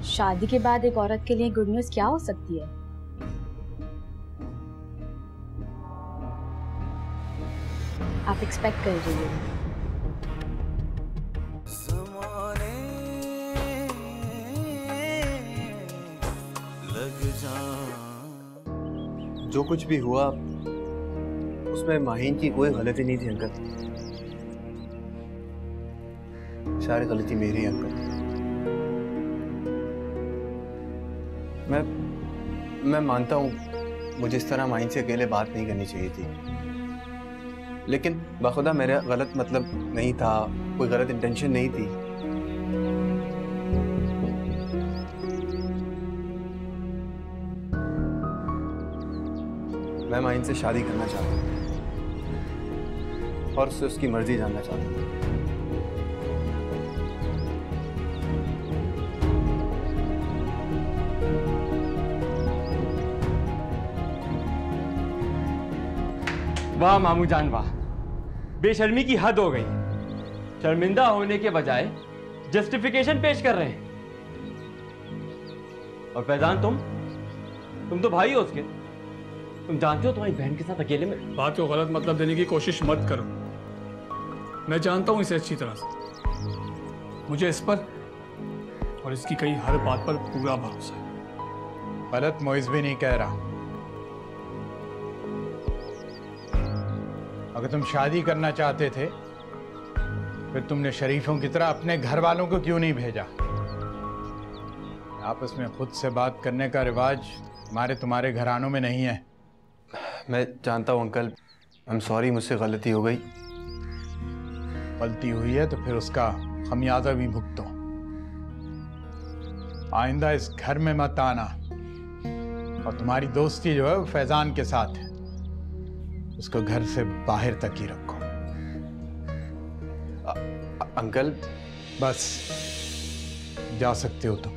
शादी के बाद एक औरत के लिए गुड न्यूज क्या हो सकती है? आप एक्सपेक्ट कर रही हो? जो कुछ भी हुआ उसमें माहीन की कोई गलती नहीं थी अंकल। सारी गलती मेरी है अंकल। मैं मानता हूँ मुझे इस तरह माहीन से अकेले बात नहीं करनी चाहिए थी, लेकिन बाखुदा मेरा गलत मतलब नहीं था, कोई गलत इंटेंशन नहीं थी। मैं माहीन से शादी करना चाहता हूँ और उससे उसकी मर्जी जानना चाहता हूँ। वाह मामू जान वाह, बेशर्मी की हद हो गई। शर्मिंदा होने के बजाय जस्टिफिकेशन पेश कर रहे हैं। और फैजान तुम तो भाई हो उसके, तुम जानते हो तुम्हारी बहन के साथ अकेले में। बात को गलत मतलब देने की कोशिश मत करो। मैं जानता हूं इसे अच्छी तरह से। मुझे इस पर और इसकी कई हर बात पर पूरा भरोसा है। गलत मोइज भी नहीं कह रहा। अगर तुम शादी करना चाहते थे फिर तुमने शरीफों की तरह अपने घर वालों को क्यों नहीं भेजा? आपस में खुद से बात करने का रिवाज हमारे तुम्हारे घरानों में नहीं है। मैं जानता हूँ अंकल, आई एम सॉरी, मुझसे गलती हो गई। गलती हुई है तो फिर उसका खमियाजा भी भुगतो। आइंदा इस घर में मत आना। और तुम्हारी दोस्ती जो है वो फैजान के साथ है, उसको घर से बाहर तक ही रखो। अंकल बस जा सकते हो तुम।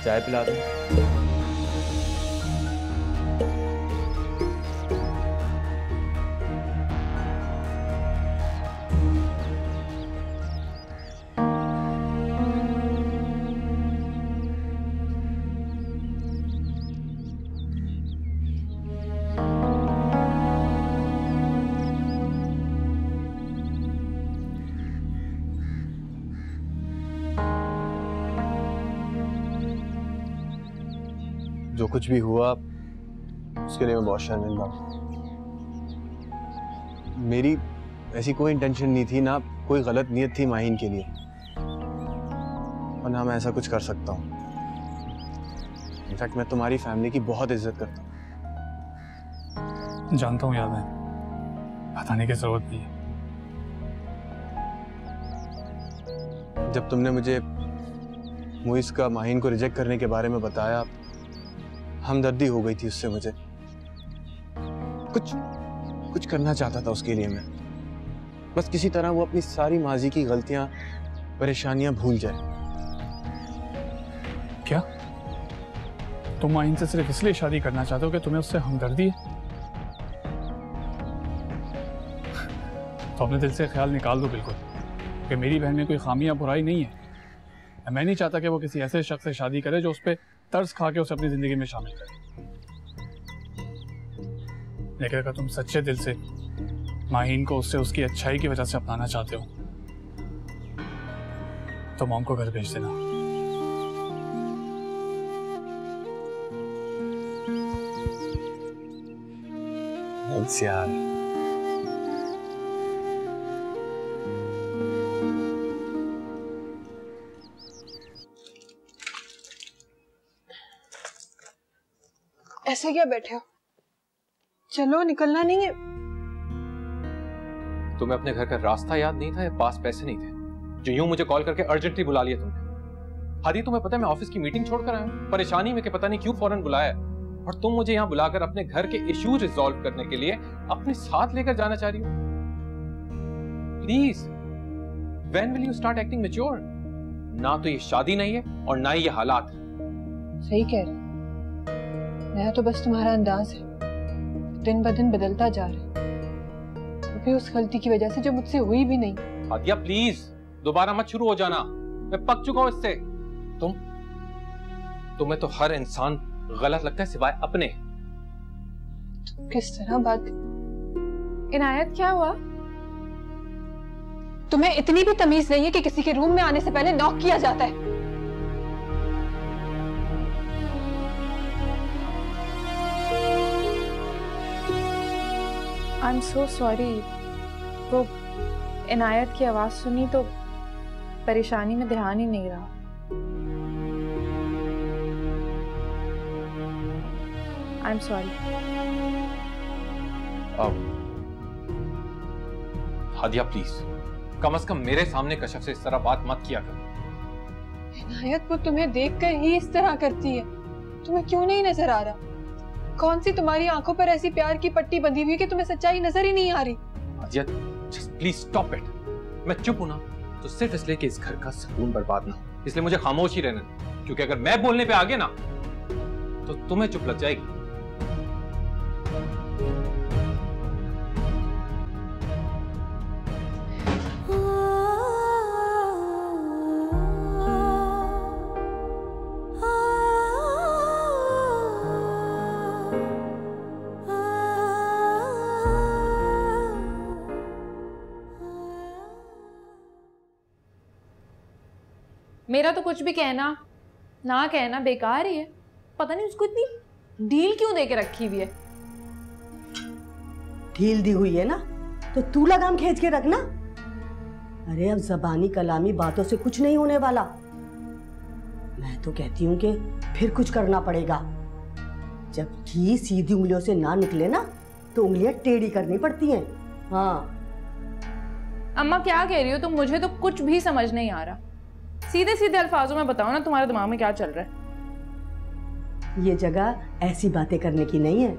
चाय पिला दूं? जो कुछ भी हुआ उसके लिए मैं बहुत शर्मिंदा हूँ। मेरी ऐसी कोई इंटेंशन नहीं थी, ना कोई गलत नीयत थी माहीन के लिए, और ना मैं ऐसा कुछ कर सकता हूँ। इनफैक्ट मैं तुम्हारी फैमिली की बहुत इज्जत करता हूँ। जानता हूँ, याद है, बताने की जरूरत नहीं है। जब तुमने मुझे मुइज़ का माहीन को रिजेक्ट करने के बारे में बताया, हमदर्दी हो गई थी उससे मुझे। कुछ करना चाहता था उसके लिए मैं, बस किसी तरह वो अपनी सारी माजी की गलतियां, परेशानियां भूल जाए। क्या तुम माहीन से सिर्फ इसलिए शादी करना चाहते हो कि तुम्हें उससे हमदर्दी है? तो अपने दिल से ख्याल निकाल दो बिल्कुल कि मेरी बहन में कोई खामी या बुराई नहीं है। मैं नहीं चाहता कि वो किसी ऐसे शख्स से शादी करे जो उस पर तर्स खा के उसे अपनी जिंदगी में शामिल करे। लेकिन अगर तुम सच्चे दिल से माहीन को उससे उसकी अच्छाई की वजह से अपनाना चाहते हो तो मॉम को घर भेज देना। यार ऐसे क्या बैठे हो? चलो, निकलना नहीं है? तुम्हें अपने घर का रास्ता याद नहीं था या पास पैसे नहीं थे जो यूं मुझे कॉल करके अर्जेंटली बुला लिया तुमने? हादी तुम्हें पता है मैं ऑफिस की मीटिंग छोड़कर आया हूँ, परेशानी में कि पता नहीं क्यों फौरन बुलाया है, और तुम मुझे यहाँ बुलाकर अपने घर के इश्यूज रिजॉल्व करने के लिए अपने साथ लेकर जाना चाह रही हो। Please, when will you start acting mature? ना तो ये शादी नहीं है और ना ही ये हालात। सही कह रहे, नया तो बस तुम्हारा अंदाज है, दिन ब दिन बदलता जा रहा है, और फिर उस गलती की वजह से जो मुझसे हुई भी नहीं। हादिया प्लीज, दोबारा मत शुरू हो जाना, मैं पक चुका हूं इससे। तुम्हें तो हर इंसान गलत लगता है सिवाय अपने। तुम किस तरह बात। इनायत क्या हुआ? तुम्हें इतनी भी तमीज नहीं है कि किसी के रूम में आने से पहले नॉक किया जाता है? I am so sorry. वो इनायत की आवाज सुनी तो परेशानी में ध्यान ही नहीं रहा। I am sorry. Hadiya please, कम से कम मेरे सामने कशफ से इस तरह बात मत किया कर। इनायत वो तुम्हें देखकर ही इस तरह करती है, तुम्हें क्यों नहीं नजर आ रहा? कौन सी तुम्हारी आंखों पर ऐसी प्यार की पट्टी बंधी हुई कि तुम्हें सच्चाई नजर ही नहीं आ रही? Hadiya just please stop it. मैं चुप हूं ना तो सिर्फ इसलिए कि इस घर का सुकून बर्बाद ना हो, इसलिए मुझे खामोश ही रहना, क्योंकि अगर मैं बोलने पे आ गया ना तो तुम्हें चुप लग जाएगी। मेरा तो कुछ भी कहना ना कहना बेकार ही है। पता नहीं उसको इतनी डील क्यों दे के रखी हुई है। ढील दी हुई है ना तो तू लगाम खींच के रखना। अरे अब जबानी कलामी बातों से कुछ नहीं होने वाला। मैं तो कहती हूँ कि फिर कुछ करना पड़ेगा। जब घी सीधी उंगलियों से ना निकले ना तो उंगलियां टेढ़ी करनी पड़ती हैं। हाँ अम्मा क्या कह रही हो तुम? मुझे तो कुछ भी समझ नहीं आ रहा। सीधे सीधे अल्फाजों में बताओ ना तुम्हारे दिमाग में क्या चल रहा है। ये जगह ऐसी बातें करने की नहीं है।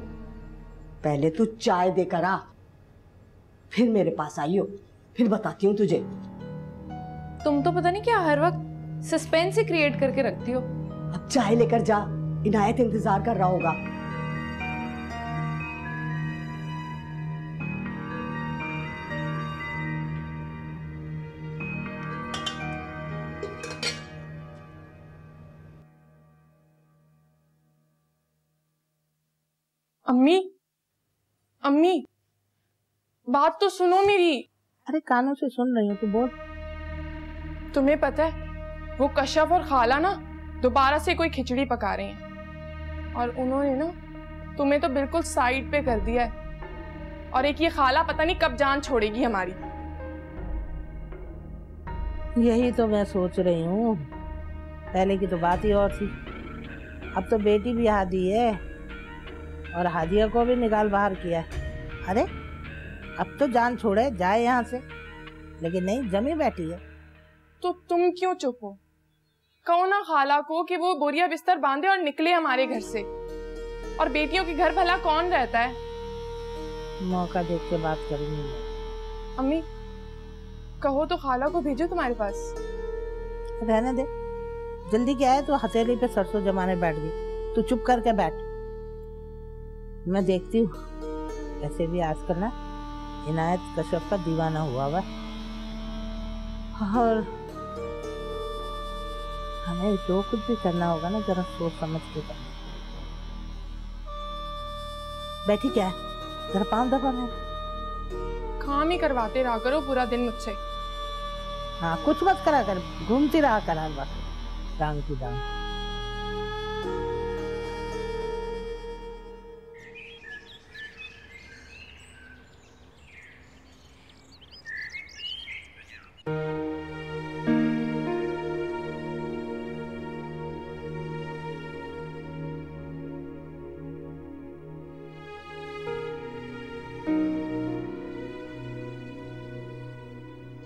पहले तू चाय देकर आ, फिर मेरे पास आई हो, फिर बताती हूँ तुझे। तुम तो पता नहीं क्या हर वक्त सस्पेंस ही क्रिएट करके रखती हो। अब चाय लेकर जा, इनायत इंतजार कर रहा होगा। अम्मी, अम्मी, बात तो सुनो मेरी। अरे कानों से सुन रही हूँ, तू बोल। तुम्हें पता है वो कशफ और खाला ना दोबारा से कोई खिचड़ी पका रही हैं, और उन्होंने ना तुम्हें तो बिल्कुल साइड पे कर दिया है। और एक ये खाला पता नहीं कब जान छोड़ेगी हमारी। यही तो मैं सोच रही हूँ। पहले की तो बात ही और थी, अब तो बेटी भी हादी है और हादिया को भी निकाल बाहर किया है। अरे अब तो जान छोड़े जाए यहाँ से, लेकिन नहीं, जमी बैठी है। तो तुम क्यों चुप हो? कहो ना खाला को कि वो बोरिया बिस्तर बांधे और निकले हमारे घर से। और बेटियों के घर भला कौन रहता है? मौका देख के बात करूंगी। अम्मी कहो तो खाला को भेजो तुम्हारे पास। रहने दे, जल्दी क्या है, तो हथेली पे सरसों जमाने बैठ गई। तू चुप करके बैठ, मैं देखती हूँ। ऐसे भी आजकल ना इनायत कशफ का दीवाना हुआ हुआ, और हमें जो कुछ भी करना होगा ना जरा सोच समझ के करना। बैठी क्या है, जरा पाँव दबा ले। काम ही करवाते रहा करो पूरा दिन मुझसे। हाँ कुछ मत करा कर, घूमती रहा कर हर वक्त डांग की डांग।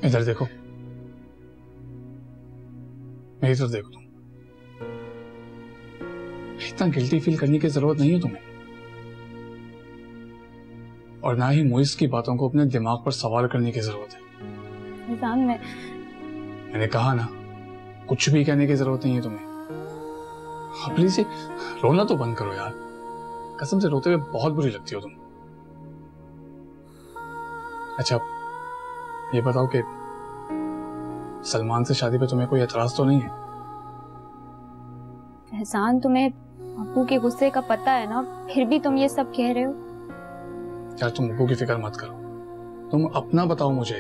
इधर देखो, मेरी तरफ देखो तुम। इतना गिल्टी फील करने की जरूरत नहीं है तुम्हें, और ना ही मुइस की बातों को अपने दिमाग पर सवार करने की जरूरत है। फैजान, मैंने कहा ना, कुछ भी कहने की जरूरत नहीं है तुम्हें। प्लीज ये रोना तो बंद करो यार, कसम से रोते हुए बहुत बुरी लगती हो तुम। अच्छा ये बताओ कि सलमान से शादी पे तुम्हें कोई एतराज तो नहीं है? फैजान, तुम्हें अब्बू के गुस्से का पता है ना, फिर भी तुम ये सब कह रहे हो। यार तुम अब्बू की फिक्र मत करो, तुम अपना बताओ मुझे।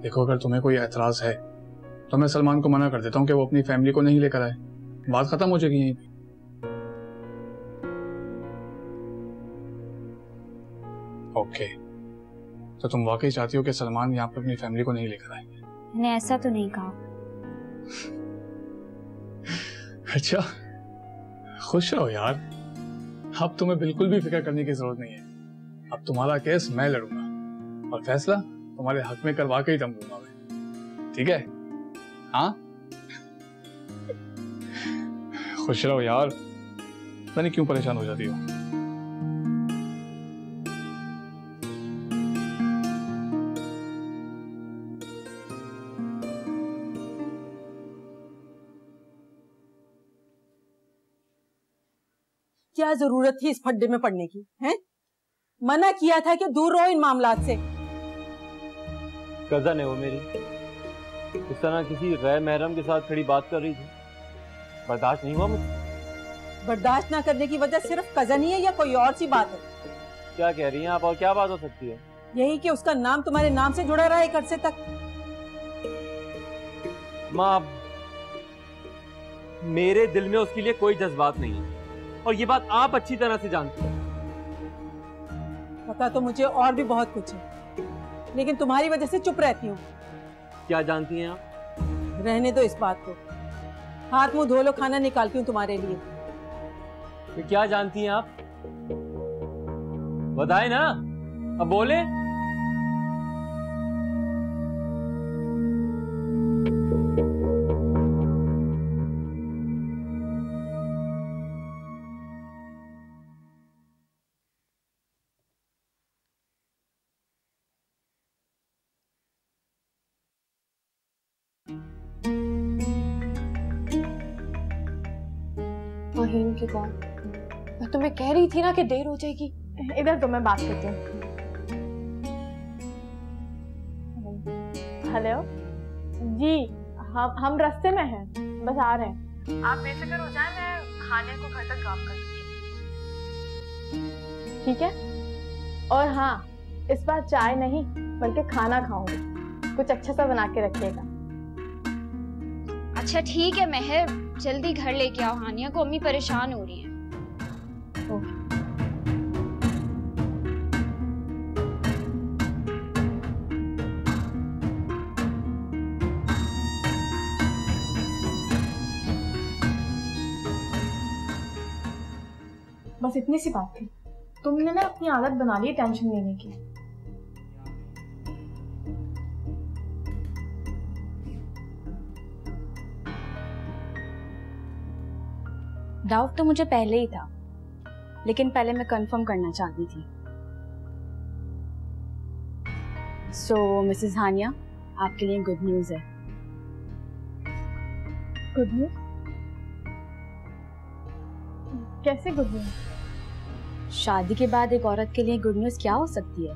देखो अगर तुम्हें कोई एतराज है तो मैं सलमान को मना कर देता हूँ कि वो अपनी फैमिली को नहीं लेकर आए, बात खत्म हो जाएगी यहीं पे। ओके, तो तुम वाकई चाहती हो कि सलमान यहाँ पे अपनी फैमिली को नहीं लेकर आए? मैंने ऐसा तो नहीं कहा। अच्छा, खुश रहो यार, अब तुम्हें बिल्कुल भी फिक्र करने की जरूरत नहीं है। अब तुम्हारा केस मैं लड़ूंगा और फैसला तुम्हारे हक में करवा के ही दम दूंगा मैं, ठीक है? हाँ खुश रहो यार, पता नहीं क्यों परेशान हो जाती हो। क्या जरूरत थी इस फड्डे में पड़ने की? हैं? मना किया था कि दूर रहो इन मामलात से। कजन है वो मेरी, इस तरह किसी गैर महरम के साथ खड़ी बात कर रही थी, बर्दाश्त नहीं हुआ मुझे। बर्दाश्त ना करने की वजह सिर्फ कजन ही है या कोई और सी बात है? क्या कह रही हैं आप, और क्या बात हो सकती है? यही कि उसका नाम तुम्हारे नाम से जुड़ा रहा है एक अरसे तक। माँ, मेरे दिल में उसके लिए कोई जज्बात नहीं है, और ये बात आप अच्छी तरह से जानती हैं। पता तो मुझे और भी बहुत कुछ है, लेकिन तुम्हारी वजह से चुप रहती हूँ। क्या जानती हैं आप? रहने दो इस बात को, हाथ मुंह धो लो, खाना निकालती हूँ तुम्हारे लिए। तो क्या जानती हैं आप, बताए ना, अब बोले। महीन की कौन? मैं तुम्हें कह रही थी ना कि देर हो जाएगी। इधर तो मैं बात करती हूँ। हेलो जी, हम रास्ते में हैं, बस आ रहे हैं। आप बेफिक्र हो जाए, मैं खाने को घर तक ड्रॉप कर दूंगी, ठीक है? और हाँ, इस बार चाय नहीं बल्कि खाना खाऊंगी, कुछ अच्छा सा बना के रखिएगा। अच्छा ठीक है महर, जल्दी घर लेके आओ, हानिया को अम्मी परेशान हो रही है। बस इतनी सी बात थी, तुमने ना अपनी आदत बना ली टेंशन लेने की। डाउट तो मुझे पहले ही था, लेकिन पहले मैं कंफर्म करना चाहती थी। सो मिसेस हानिया, आपके लिए गुड न्यूज है। Good news? कैसे गुड न्यूज? शादी के बाद एक औरत के लिए गुड न्यूज क्या हो सकती है?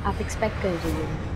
आप एक्सपेक्ट कर रही हो।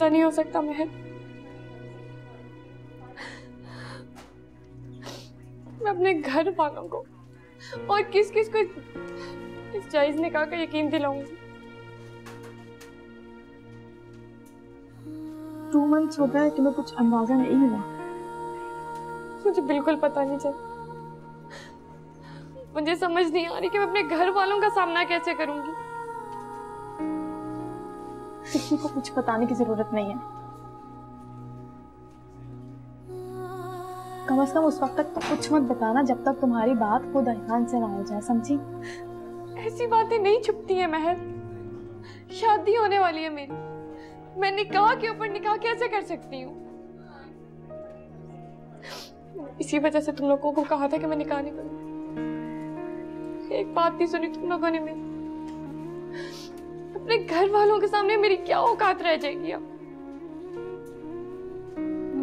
ऐसा नहीं हो सकता महल। मैं अपने घर वालों को और किस किस को इस जायज निकाह का यकीन दिलाऊंगी। 2 मंथ्स हो गए कि मैं कुछ अंदाजा नहीं हुआ। मुझे बिल्कुल पता नहीं चला। मुझे समझ नहीं आ रही कि मैं अपने घर वालों का सामना कैसे करूंगी। किसी को कुछ बताने की जरूरत नहीं है। कम से कम उस वक्त तक तो कुछ मत बताना जब तक तुम्हारी बात खुद अयान से ना हो जाए, समझी? ऐसी बातें नहीं छुपती हैं महल। शादी होने वाली है मेरी, मैं निकाह के ऊपर निकाह कैसे कर सकती हूँ? इसी वजह से तुम लोगों को कहा था कि मैं निकाह नहीं करूँगी। एक बात नहीं सुनी तुम लोगों ने मेरी। अपने घर वालों के सामने मेरी क्या औकात रह जाएगी अब?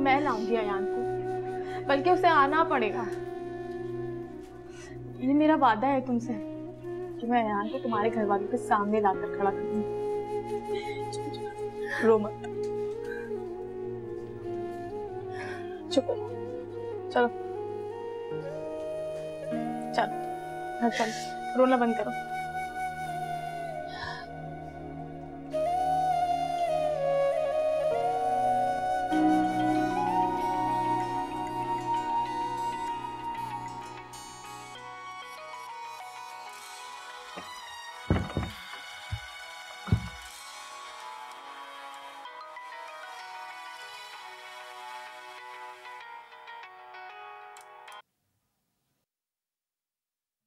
मैं लाऊंगी अयान को, बल्कि उसे आना पड़ेगा। ये मेरा वादा है तुमसे कि मैं अयान को तुम्हारे घर वालों के सामने लाकर खड़ा करूंगी। रो मत, चुप हो। चलो चलो घर चलो, रोना बंद करो।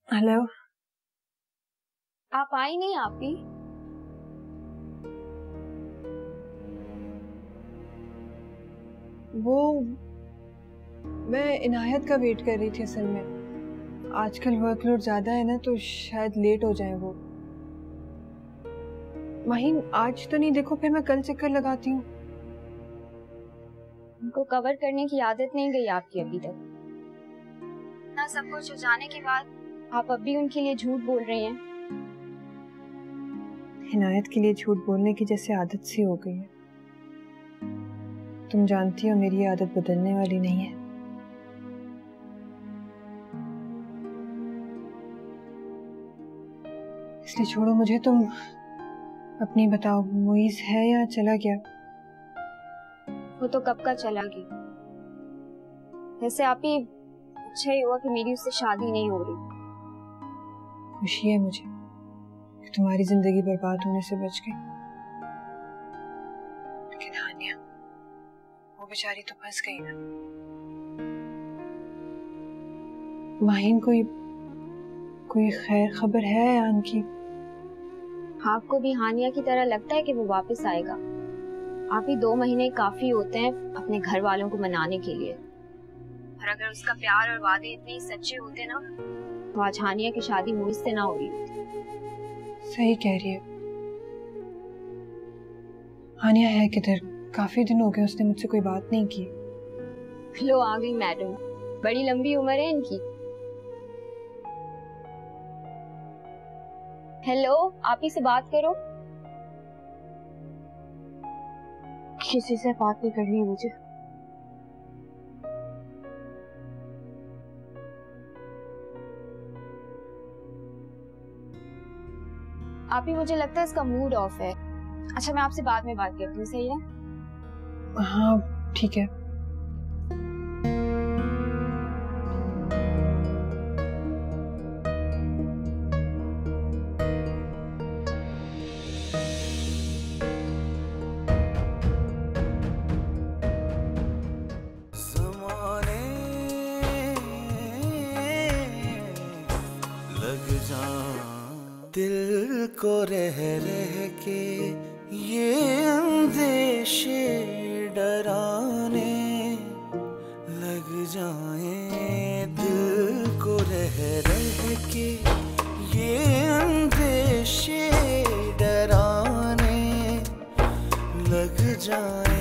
हेलो, आप आई नहीं आपी? वो मैं इनायत का वेट कर रही थी असल में। आजकल वर्कलोड ज्यादा है ना, तो शायद लेट हो जाए वो। माहीन आज तो नहीं, देखो फिर मैं कल चक्कर लगाती हूँ। उनको कवर करने की आदत नहीं गई आपकी अभी तक ना। सब कुछ हो जाने के बाद आप अब भी उनके लिए झूठ बोल रही हैं। इनायत के लिए झूठ बोलने की जैसे आदत सी हो गई है। तुम जानती हो मेरी आदत बदलने वाली नहीं है। इसलिए छोड़ो मुझे, तुम अपनी बताओ, मुईज है या चला गया? वो तो कब का चला गया। वैसे आप ही अच्छा ही हुआ कि मेरी उससे शादी नहीं हो रही। खुशी है मुझे कि तुम्हारी जिंदगी बर्बाद होने से बच गई। लेकिन हानिया, वो बेचारी तो फंस गई ना। माहीन कोई खैर खबर है अयान की? आपको भी हानिया की तरह लगता है कि वो वापस आएगा? आप ही 2 महीने काफी होते हैं अपने घर वालों को मनाने के लिए। और अगर उसका प्यार और वादे इतने सच्चे होते ना, तो आज हानिया की शादी मुझ से ना हो रही होती। सही कह रही है। हानिया है किधर? काफी दिन हो गए उसने मुझसे कोई बात नहीं की। लो आ गई मैडम, बड़ी लंबी उम्र है इनकी। हेलो, आप ही से बात करो। किसी से बात नहीं करनी है मुझे। आप ही, मुझे लगता है इसका मूड ऑफ है। अच्छा, मैं आपसे बाद में बात करती हूँ, सही है? हाँ ठीक है। दिल को रह के ये अंदेशे डराने लग जाए। दिल को रह के ये अंदेशे डराने लग जाए।